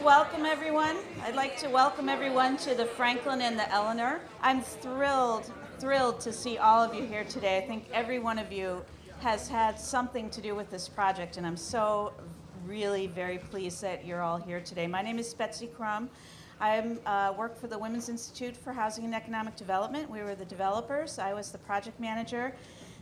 welcome everyone. I'd like to welcome everyone to the Franklin and the Elenor. I'm thrilled to see all of you here today. I think every one of you has had something to do with this project, and I'm so really very pleased that you're all here today. My name is Betsy Crum. I work for the Women's Institute for Housing and Economic Development. We were the developers. I was the project manager.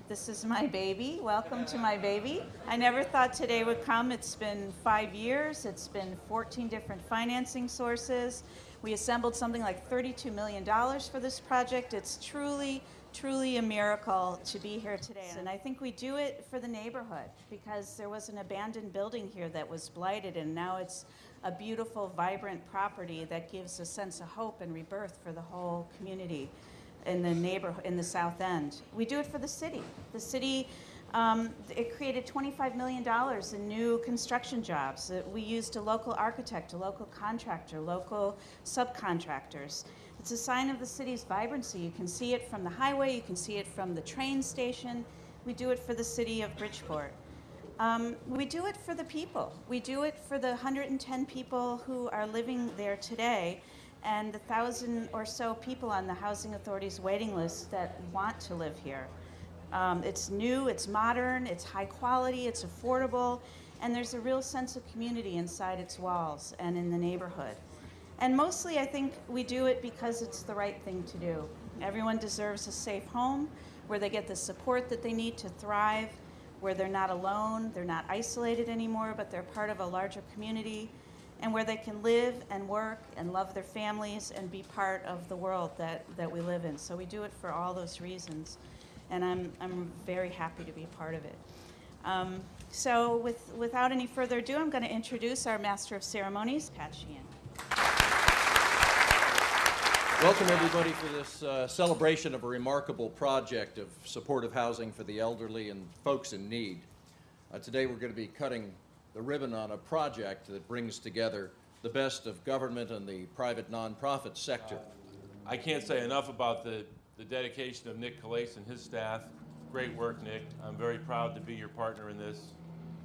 This is my baby. Welcome to my baby. I never thought today would come. It's been 5 years. It's been 14 different financing sources. We assembled something like $32 million for this project. It's truly a miracle to be here today. And I think we do it for the neighborhood because there was an abandoned building here that was blighted, and now it's a beautiful, vibrant property that gives a sense of hope and rebirth for the whole community in the neighborhood, in the South End. We do it for the city. The city, it created $25 million in new construction jobs. We used a local architect, a local contractor, local subcontractors. It's a sign of the city's vibrancy. You can see it from the highway, you can see it from the train station. We do it for the city of Bridgeport. We do it for the people. We do it for the 110 people who are living there today, and the 1,000 or so people on the Housing Authority's waiting list that want to live here. It's new, it's modern, it's high quality, it's affordable, and there's a real sense of community inside its walls and in the neighborhood. And mostly I think we do it because it's the right thing to do. Everyone deserves a safe home where they get the support that they need to thrive, where they're not alone, they're not isolated anymore, but they're part of a larger community, and where they can live and work and love their families and be part of the world that we live in. So we do it for all those reasons, and I'm very happy to be part of it. So without any further ado, I'm going to introduce our Master of Ceremonies, Pat Sheehan. Welcome everybody for this celebration of a remarkable project of supportive housing for the elderly and folks in need. Today we're going to be cutting the ribbon on a project that brings together the best of government and the private nonprofit sector. I can't say enough about the dedication of Nick Calais and his staff. Great work, Nick. I'm very proud to be your partner in this.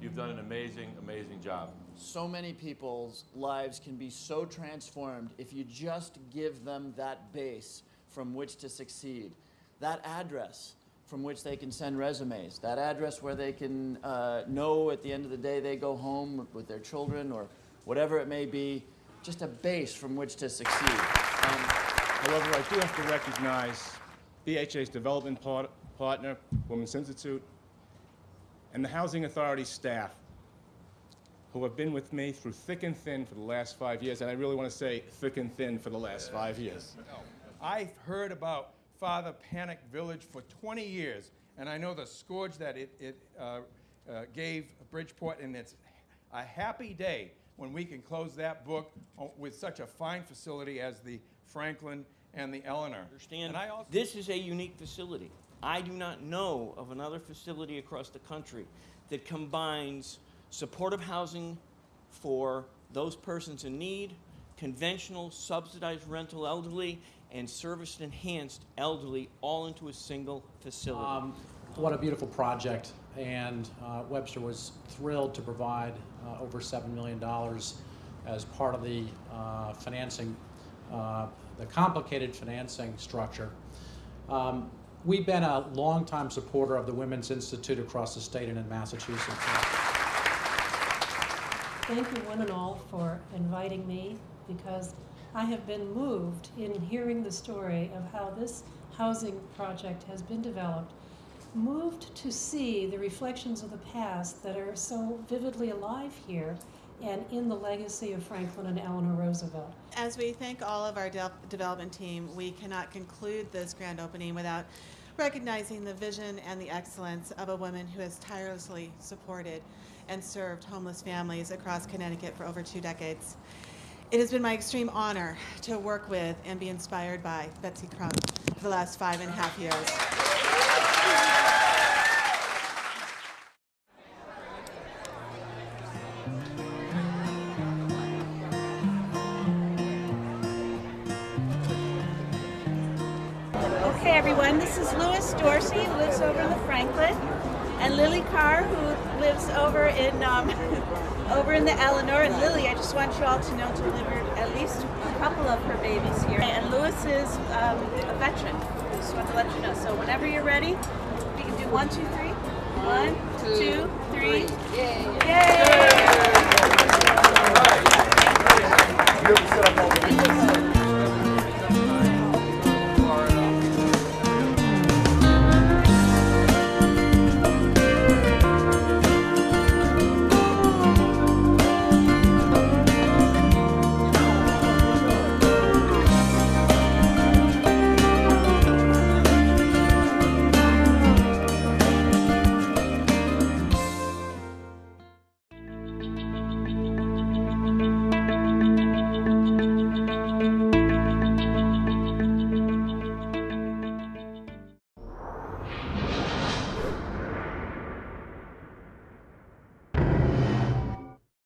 You've done an amazing job. So many people's lives can be so transformed if you just give them that base from which to succeed. That address from which they can send resumes, that address where they can know at the end of the day they go home with their children or whatever it may be, just a base from which to succeed. However, I do have to recognize BHA's development partner, Women's Institute, and the Housing Authority staff who have been with me through thick and thin for the last 5 years, and I really want to say thick and thin for the last 5 years. I've heard about Father Panic Village for 20 years, and I know the scourge that it gave Bridgeport, and it's a happy day when we can close that book with such a fine facility as the Franklin and the Elenor. Understand, this is a unique facility. I do not know of another facility across the country that combines supportive housing for those persons in need, conventional subsidized rental elderly, and service-enhanced elderly all into a single facility. What a beautiful project, and Webster was thrilled to provide over $7 million as part of the financing, the complicated financing structure. We've been a longtime supporter of the Women's Institute across the state and in Massachusetts. Thank you one and all for inviting me, because I have been moved in hearing the story of how this housing project has been developed, moved to see the reflections of the past that are so vividly alive here and in the legacy of Franklin and Eleanor Roosevelt. As we thank all of our development team, we cannot conclude this grand opening without recognizing the vision and the excellence of a woman who has tirelessly supported and served homeless families across Connecticut for over 2 decades. It has been my extreme honor to work with and be inspired by Betsy Crum for the last 5.5 years. Okay, everyone, this is Louis Dorsey, who lives over in the Franklin. and Lily Carr, who lives over in over in the Elenor. And Lily, I just want you all to know, delivered at least a couple of her babies here. And Louis is a veteran. Just want to let you know. So whenever you're ready, we can do 1, 2, 3. 1, 2, 3. Yay! Yay!